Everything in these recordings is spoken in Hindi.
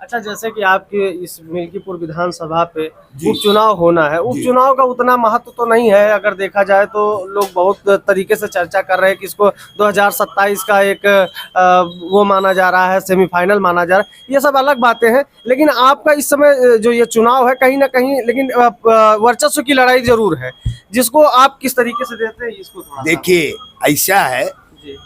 अच्छा, जैसे कि आपके इस मिल्कीपुर विधानसभा पे उपचुनाव होना है, उपचुनाव का उतना महत्व तो नहीं है। अगर देखा जाए तो लोग बहुत तरीके से चर्चा कर रहे हैं कि इसको 2027 का एक वो माना जा रहा है, सेमीफाइनल माना जा रहा है। ये सब अलग बातें हैं, लेकिन आपका इस समय जो ये चुनाव है कहीं ना कहीं लेकिन वर्चस्व की लड़ाई जरूर है, जिसको आप किस तरीके से देते हैं इसको थोड़ा देखिए ऐसा है, जी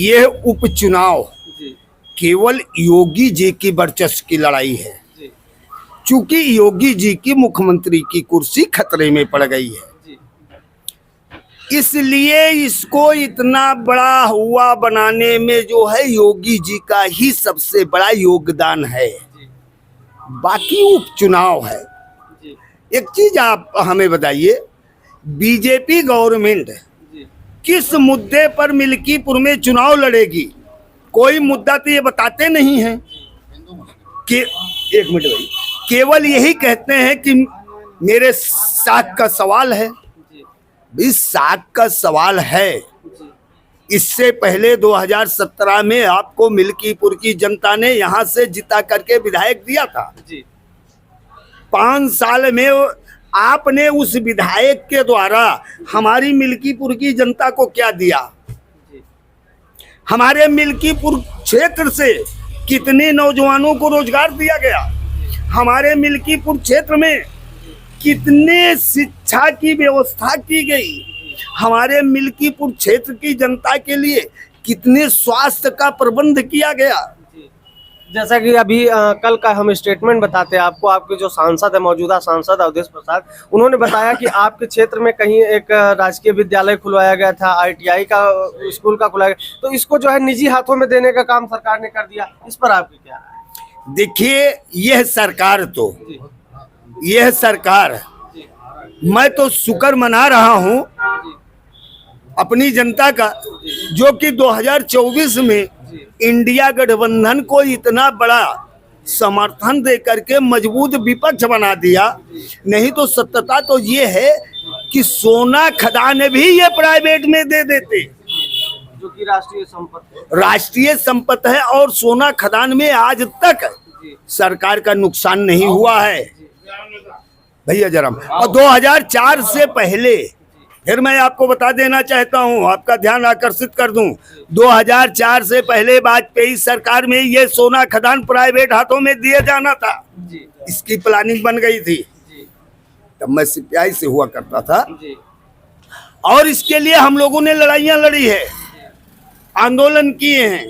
ये उपचुनाव जी केवल योगी जी की वर्चस्व की लड़ाई है। जी चूंकि योगी जी की मुख्यमंत्री की कुर्सी खतरे में पड़ गई है, जी इसलिए इसको इतना बड़ा हुआ बनाने में जो है योगी जी का ही सबसे बड़ा योगदान है। जी बाकी उपचुनाव है। जी एक चीज आप हमें बताइए, बीजेपी गवर्नमेंट जी किस मुद्दे पर मिल्कीपुर में चुनाव लड़ेगी? कोई मुद्दा तो ये बताते नहीं है कि एक मिनट भाई, केवल यही कहते हैं कि मेरे साख का सवाल है। जी इस साख का सवाल है। जी इससे पहले 2017 में आपको मिल्कीपुर की जनता ने यहाँ से जिता करके विधायक दिया था। जी 5 साल में आपने उस विधायक के द्वारा हमारी मिल्कीपुर की जनता को क्या दिया? हमारे मिल्कीपुर क्षेत्र से कितने नौजवानों को रोजगार दिया गया? हमारे मिल्कीपुर क्षेत्र में कितने शिक्षा की व्यवस्था की गई? हमारे मिल्कीपुर क्षेत्र की जनता के लिए कितने स्वास्थ्य का प्रबंध किया गया? जैसा कि अभी कल का हम स्टेटमेंट बताते हैं आपको, आपके जो सांसद है, मौजूदा सांसद अवधेश प्रसाद, उन्होंने बताया कि आपके क्षेत्र में कहीं एक राजकीय विद्यालय खुलवाया गया था, ITI का स्कूल का खुलाया गया, तो इसको जो है निजी हाथों में देने का काम सरकार ने कर दिया। इस पर आपकी क्या राय है? देखिए, यह सरकार मैं तो शुक्र मना रहा हूं अपनी जनता का, जो कि 2024 में इंडिया गठबंधन को इतना बड़ा समर्थन दे करके मजबूत विपक्ष बना दिया। नहीं तो सत्यता तो ये है कि सोना खदान भी ये प्राइवेट में दे देते, जो कि राष्ट्रीय संपत्ति है। और सोना खदान में आज तक सरकार का नुकसान नहीं हुआ है भैया जरा। और 2004 से पहले, फिर मैं आपको बता देना चाहता हूं, आपका ध्यान आकर्षित कर दूं, 2004 से पहले वाजपेयी सरकार में ये सोना खदान प्राइवेट हाथों में दिए जाना था। इसकी प्लानिंग बन गई थी, तब मैं CPI से हुआ करता था, और इसके लिए हम लोगों ने लड़ाइयां लड़ी है, आंदोलन किए हैं,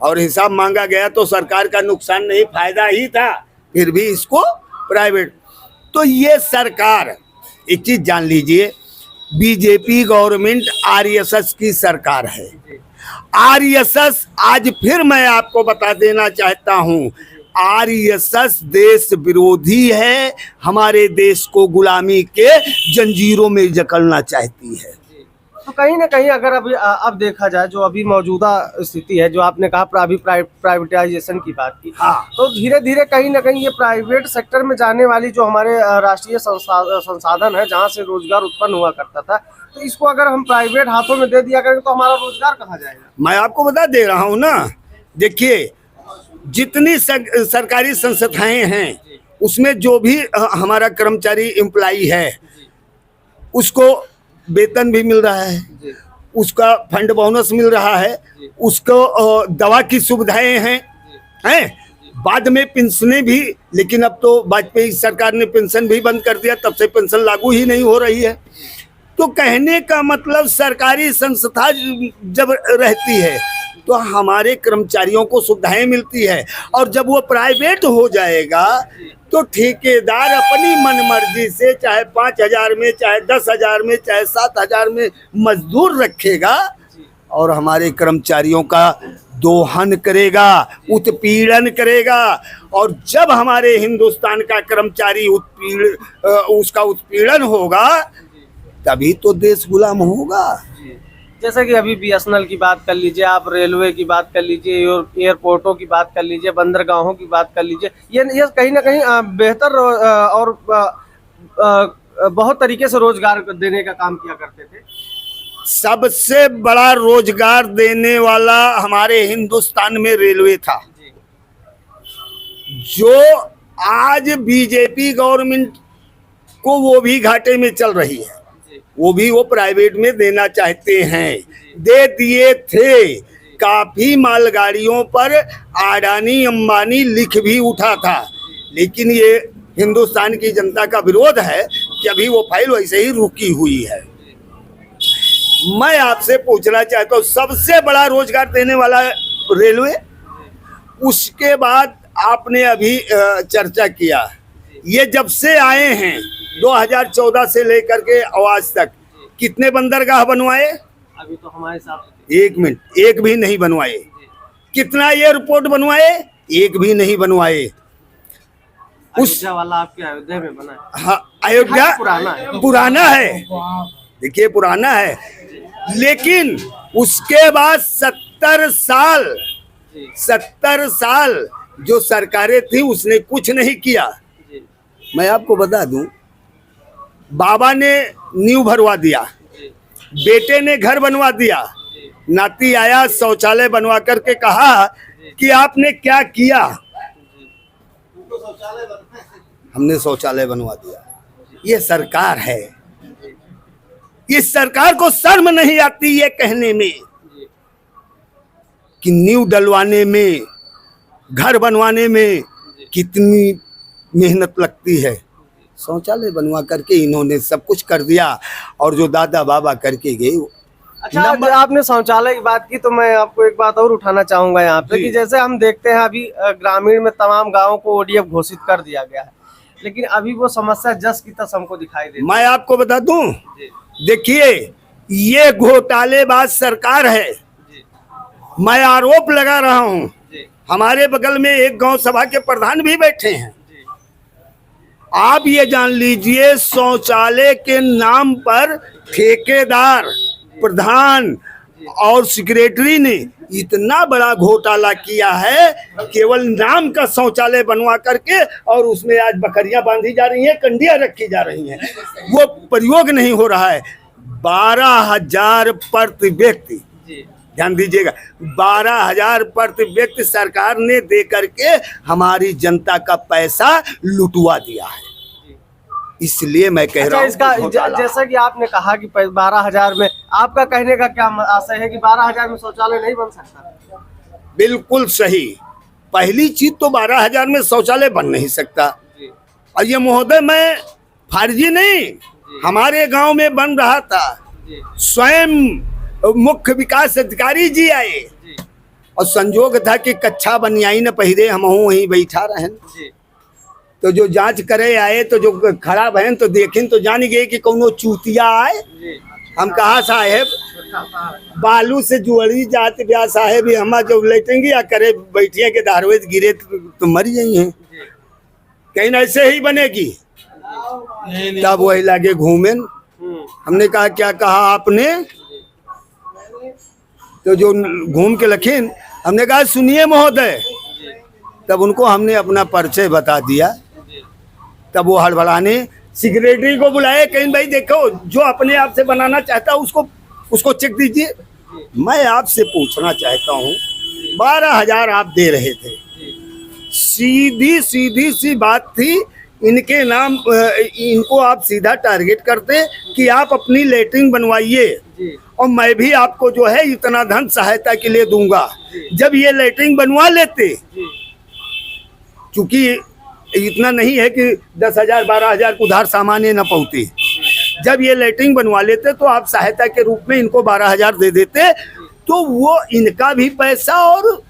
और हिसाब मांगा गया तो सरकार का नुकसान नहीं, फायदा ही था, फिर भी इसको प्राइवेट। तो ये सरकार, एक चीज जान लीजिए, बीजेपी गवर्नमेंट RSS की सरकार है। RSS, आज फिर मैं आपको बता देना चाहता हूं, RSS देश विरोधी है, हमारे देश को गुलामी के जंजीरों में जकड़ना चाहती है। तो कहीं ना कहीं अगर अभी अब देखा जाए, जो अभी मौजूदा स्थिति है, जो आपने कहा अभी प्राइवेटाइजेशन की बात की, हाँ। तो धीरे धीरे कहीं ना कहीं ये प्राइवेट सेक्टर में जाने वाली जो हमारे राष्ट्रीय संसाधन है, जहाँ से रोजगार उत्पन्न हुआ करता था, तो इसको अगर हम प्राइवेट हाथों में दे दिया करें तो हमारा रोजगार कहाँ जाएगा? मैं आपको बता दे रहा हूँ ना, देखिए, जितनी सरकारी संस्थाएं हैं उसमें जो भी हमारा कर्मचारी एम्प्लॉई है उसको वेतन भी मिल रहा है, उसका फंड बोनस मिल रहा है, उसको दवा की सुविधाएं हैं, बाद में पेंशनें भी। लेकिन अब तो वाजपेयी सरकार ने पेंशन भी बंद कर दिया, तब से पेंशन लागू ही नहीं हो रही है। तो कहने का मतलब, सरकारी संस्था जब रहती है तो हमारे कर्मचारियों को सुविधाएं मिलती है, और जब वो प्राइवेट हो जाएगा तो ठेकेदार अपनी मनमर्जी से चाहे 5,000 में, चाहे 10,000 में, चाहे 7,000 में मजदूर रखेगा, और हमारे कर्मचारियों का दोहन करेगा, उत्पीड़न करेगा। और जब हमारे हिंदुस्तान का कर्मचारी उसका उत्पीड़न होगा, तभी तो देश गुलाम होगा। जैसे कि अभी BSNL की बात कर लीजिए, आप रेलवे की बात कर लीजिए, एयरपोर्टों की बात कर लीजिए, बंदरगाहों की बात कर लीजिए, ये कहीं ना कहीं बेहतर और बहुत तरीके से रोजगार देने का काम किया करते थे। सबसे बड़ा रोजगार देने वाला हमारे हिंदुस्तान में रेलवे था। जो आज बीजेपी गवर्नमेंट को वो भी घाटे में चल रही है, वो प्राइवेट में देना चाहते हैं, दे दिए थे। काफी मालगाड़ियों पर अडानी अंबानी लिख भी उठा था, लेकिन ये हिंदुस्तान की जनता का विरोध है कि अभी वो फाइल वैसे ही रुकी हुई है। मैं आपसे पूछना चाहता हूँ, सबसे बड़ा रोजगार देने वाला रेलवे, उसके बाद आपने अभी चर्चा किया, ये जब से आए हैं 2014 से लेकर के आज तक कितने बंदरगाह बनवाए? अभी तो हमारे साथ एक मिनट, एक भी नहीं बनवाए। कितना एयरपोर्ट बनवाए? एक भी नहीं बनवाए। अयोध्या वाला आपके अयोध्या में बना है। हाँ, अयोध्या पुराना है, देखिए पुराना है, लेकिन उसके बाद 70 साल जो सरकारें थी उसने कुछ नहीं किया। मैं आपको बता दूं, बाबा ने नींव भरवा दिया, बेटे ने घर बनवा दिया, नाती आया शौचालय बनवा करके कहा कि आपने क्या किया? हमने शौचालय बनवा दिया। ये सरकार है, इस सरकार को शर्म नहीं आती ये कहने में कि नींव डलवाने में, घर बनवाने में कितनी मेहनत लगती है। शौचालय बनवा करके इन्होंने सब कुछ कर दिया, और जो दादा बाबा करके गए। अच्छा, आपने शौचालय की बात की तो मैं आपको एक बात और उठाना चाहूंगा यहाँ पे कि जैसे हम देखते हैं अभी ग्रामीण में तमाम गांवों को ओडीएफ घोषित कर दिया गया है, लेकिन अभी वो समस्या जस की तस हमको दिखाई देती है। मैं आपको बता दूं, देखिए ये घोटालेबाज सरकार है। मैं आरोप लगा रहा हूं, हमारे बगल में एक गांव सभा के प्रधान भी बैठे हैं। आप ये जान लीजिए, शौचालय के नाम पर ठेकेदार, प्रधान और सेक्रेटरी ने इतना बड़ा घोटाला किया है, केवल नाम का शौचालय बनवा करके, और उसमें आज बकरियां बांधी जा रही हैं, कंडियां रखी जा रही हैं, वो प्रयोग नहीं हो रहा है। 12,000 प्रति व्यक्ति, ध्यान दीजिएगा, 12,000 प्रति व्यक्ति सरकार ने दे करके हमारी जनता का पैसा लुटवा दिया है। इसलिए मैं कह रहा हूँ, इसका जैसा कि आपने कहा कि 12,000 में, आपका कहने का क्या आशय है कि 12,000 में शौचालय नहीं बन सकता? बिल्कुल सही। पहली चीज तो 12,000 में शौचालय बन नहीं सकता। और ये महोदय, मैं फर्जी नहीं, हमारे गांव में बन रहा था, स्वयं मुख्य विकास अधिकारी जी आए, और संजोग था कि कच्छा बनियाई न पहिरे, हम वहीं बैठा रहे। तो जो जांच करे आए, तो जो खड़ा बहन तो देखें तो जान गए कि कौनो चूतिया आए। हम कहा साहेब, बालू से जुड़ी जात ब्याह साहेब, हम जब लेटेंगे या करे बैठिए के दारवेज गिरे तो मर जाई हैं, कहीं ऐसे ही बनेगी। तब वही लगे घूमे। हमने कहा क्या कहा आपने? तो जो घूम के लखीन, हमने कहा सुनिए महोदय। तब उनको हमने अपना परिचय बता दिया। तब वो हड़बड़ाने सेक्रेटरी को बुलाए, कहीं भाई देखो, जो अपने आप से बनाना चाहता है उसको चेक दीजिए। मैं आपसे पूछना चाहता हूँ, 12,000 आप दे रहे थे, सीधी सी बात थी, इनके नाम, इनको आप सीधा टारगेट करते कि आप अपनी लेटरिन बनवाइए, और मैं भी आपको जो है इतना धन सहायता के लिए दूंगा। जब ये लेटरिन बनवा लेते, क्योंकि इतना नहीं है कि 10,000 12,000 उधार सामान्य न पहुंचती, जब ये लेटरिन बनवा लेते तो आप सहायता के रूप में इनको 12,000 दे देते, तो वो इनका भी पैसा और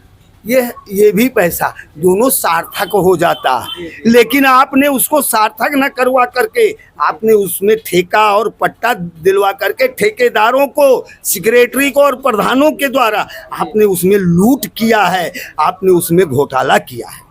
ये भी पैसा दोनों सार्थक हो जाता। लेकिन आपने उसको सार्थक न करवा करके आपने उसमें ठेका और पट्टा दिलवा करके ठेकेदारों को, सेक्रेटरी को और प्रधानों के द्वारा आपने उसमें लूट किया है, आपने उसमें घोटाला किया है।